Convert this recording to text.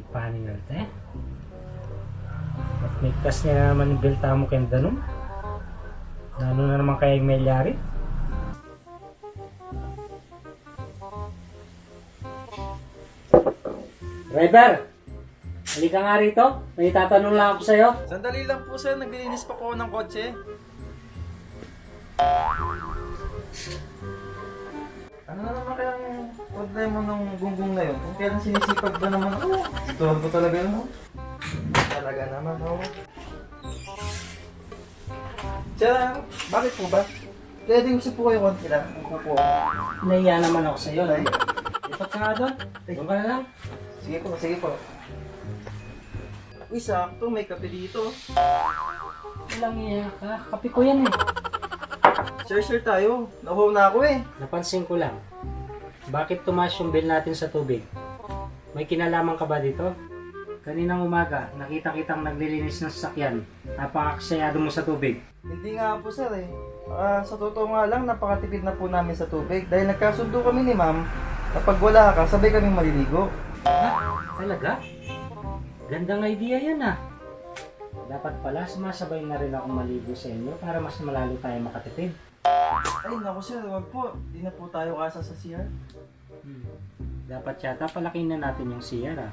Paano yun, te? At may kas niya naman yung belta mo kaya danon. Ano na naman kaya yung melyari? Driver! Halika nga rito. May tatanong lang ako sa'yo. Sandali lang po sir, naglilinis pa po ako ng kotse. Ano na naman kaya ang problema ng gunggong na yun? Kung kailan sinisipag ba naman ako? Ito ko talaga yun. Talaga naman ako. Tiyan, bakit po ba? Kaya din gusto po kayo konti lang. Upo po ako. Nahiya naman ako sa'yo. Lipat ka nga doon. Doon ka na lang. Sige po, sige po. Uy, sakto, may kape dito. Walang iya ka. Kape ko yan eh. Sir tayo. Nahuhaw na ako eh. Napansin ko lang. Bakit tumaas yung bill natin sa tubig? May kinalaman ka ba dito? Kaninang umaga, nakita kitang naglilinis ng sasakyan. Napakaksayado mo sa tubig. Hindi nga po sir eh. Sa totoo nga lang, napakatipid na po namin sa tubig. Dahil nagkasundo kami ni ma'am, kapag wala ka, sabay kaming maliligo. Ha? Talaga? Gandang idea yan ah. Dapat pala sumasabay na rin ako maligo sa inyo para mas malalo tayo makatipid. Ay naku sir, wag po. Di na po tayo kasa sa CR. Dapat yata palakin na natin yung CR ah.